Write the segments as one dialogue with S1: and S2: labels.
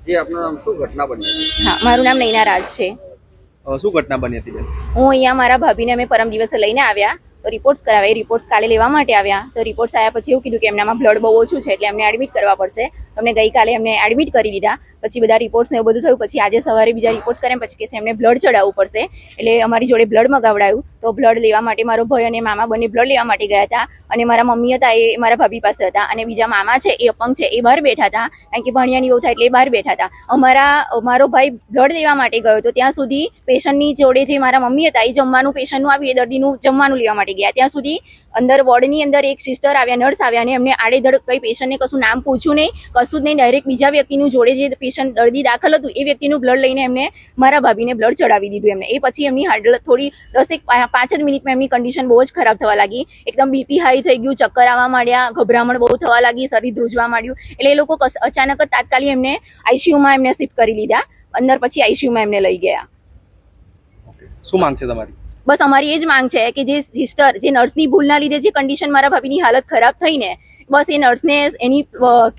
S1: જે આપનું નામ શું ઘટના બની હતી?
S2: હા, મારું નામ નૈના રાજ છે.
S1: શું ઘટના બની હતી બેન?
S2: હું અહીંયા મારા ભાભીને અમે પરમ દિવસે લઈને આવ્યા તો રિપોર્ટ્સ કરાવ્યા. રિપોર્ટ્સ કાલે લેવા માટે આવ્યા તો રિપોર્ટ્સ આવ્યા પછી એવું કીધું કે એમનામાં બ્લડ બહુ ઓછું છે એટલે એમને એડમિટ કરવા પડશે. અમને ગઈકાલે એમને એડમિટ કરી દીધા. પછી બધા રિપોર્ટ્સ ને એવું બધું થયું. પછી આજે સવારે બીજા રિપોર્ટ્સ કર્યા પછી કે એમને બ્લડ ચડાવવું પડશે. એટલે અમારી જોડે બ્લડ મગાવડાયું તો બ્લડ લેવા માટે મારો ભાઈ અને મામા બંને બ્લડ લેવા માટે ગયા હતા. અને મારા મમ્મી હતા એ મારા ભાભી પાસે હતા અને બીજા મામા છે એ અપંગ છે એ બહાર બેઠા હતા કારણ કે ભણિયાની એવું થાય એટલે એ બહાર બેઠા હતા. મારો ભાઈ બ્લડ લેવા માટે ગયો તો ત્યાં સુધી પેશન્ટની જોડે જે મારા મમ્મી હતા એ જમવાનું પેશન્ટનું આવ્યું એ દર્દીનું જમવાનું લેવા માટે ગયા. ત્યાં સુધી અંદર વોર્ડની અંદર એક સિસ્ટર આવ્યા, નર્સ આવ્યા અને એમને આડેધડ કઈ પેશન્ટને કશું નામ પૂછ્યું નહીં, કશું જ નહીં. ડાયરેક્ટ બીજા વ્યક્તિનું જોડે જે પેશન્ટ દર્દી દાખલ હતું એ વ્યક્તિનું બ્લડ લઈને એમને મારા ભાભીને બ્લડ ચડાવી દીધું એમને. એ પછી એમની હાલત થોડી 5 જ મિનિટમાં એમની કન્ડિશન બહુ જ ખરાબ થવા લાગી. એકદમ બીપી હાઈ થઈ ગયું, ચક્કર આવવા માંડ્યા, ગભરામણ બહુ થવા લાગી, શરીર ધ્રુજવા માંડ્યું. એટલે એ લોકો અચાનક જ તાત્કાલિક એમને આઈસીયુમાં એમને શિફ્ટ કરી લીધા. અંદર પછી આઈસીયુમાં એમને લઈ ગયા.
S1: શું માંગ છે તમારી?
S2: બસ અમારી એ જ માંગ છે કે જે સિસ્ટર જે નર્સની ભૂલના લીધે જે કન્ડિશન મારા ભાભીની હાલત ખરાબ થઈને બસ એ નર્સને એની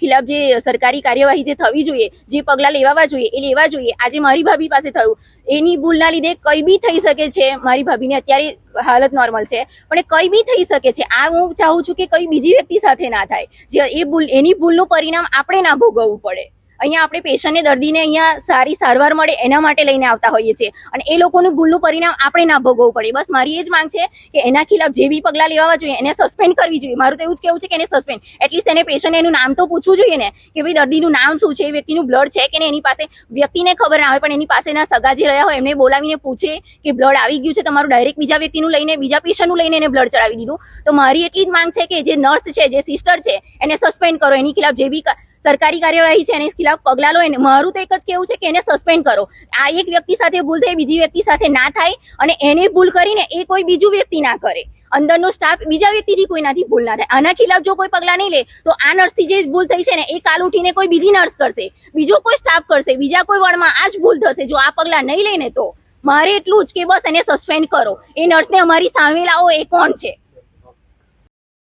S2: ખિલાફ જે સરકારી કાર્યવાહી જે થવી જોઈએ, જે પગલાં લેવા જોઈએ એ લેવા જોઈએ. આજે મારી ભાભી પાસે થયું એની ભૂલના લીધે કંઈ બી થઈ શકે છે. મારી ભાભીને અત્યારે હાલત નોર્મલ છે પણ એ કંઈ બી થઈ શકે છે. આ હું ચાહું છું કે કઈ બીજી વ્યક્તિ સાથે ના થાય. જે એ ભૂલ એની ભૂલનું પરિણામ આપણે ના ભોગવવું પડે. અહીંયા આપણે પેશન્ટને દર્દીને અહીંયા સારી સારવાર મળે એના માટે લઈને આવતા હોઈએ છીએ અને એ લોકોનું ભૂલનું પરિણામ આપણે ના ભોગવવું પડે. બસ મારી એ જ માંગ છે કે એના ખિલાફ જે બી પગલાં લેવા જોઈએ એને સસ્પેન્ડ કરવી જોઈએ. મારું તો એવું જ કહેવું છે કે એને સસ્પેન્ડ એટલીસ્ટ એને પેશન્ટ એનું નામ તો પૂછવું જોઈએ ને કે ભાઈ દર્દીનું નામ શું છે, એ વ્યક્તિનું બ્લડ છે કે નહીં. એની પાસે વ્યક્તિને ખબર ના હોય પણ એની પાસેના સગા જે રહ્યા હોય એમને બોલાવીને પૂછે કે બ્લડ આવી ગયું છે તમારું, ડાયરેક્ટ બીજા વ્યક્તિનું લઈને બીજા પેશન્ટનું લઈને એને બ્લડ ચડાવી દીધું. તો મારી એટલી જ માંગ છે કે જે નર્સ છે, જે સિસ્ટર છે એને સસ્પેન્ડ કરો. એની ખિલાફ જે બી સરકારી કાર્યવાહી છે એની ખિલાફ પગલાં લો. મારું તો એક જ કેવું છે કે એને સસ્પેન્ડ કરો. આ એક વ્યક્તિ સાથે ભૂલ થઈ બીજી વ્યક્તિ સાથે ના થાય અને એને ભૂલ કરીને એ કોઈ બીજું વ્યક્તિ ના કરે. અંદરનો સ્ટાફ બીજા વ્યક્તિથી કોઈનાથી ભૂલ ના થાય. આના ખિલાફ જો કોઈ પગલાં નહીં લે તો આ નર્સથી જે ભૂલ થઈ છે ને એ કાલ ઉઠીને કોઈ બીજી નર્સ કરશે, બીજો કોઈ સ્ટાફ કરશે, બીજા કોઈ વોર્ડમાં આ જ ભૂલ થશે જો આ પગલાં નહીં લઈને. તો મારે એટલું જ કે બસ એને સસ્પેન્ડ કરો. એ નર્સને અમારી સામે લાવો. એ કોણ છે?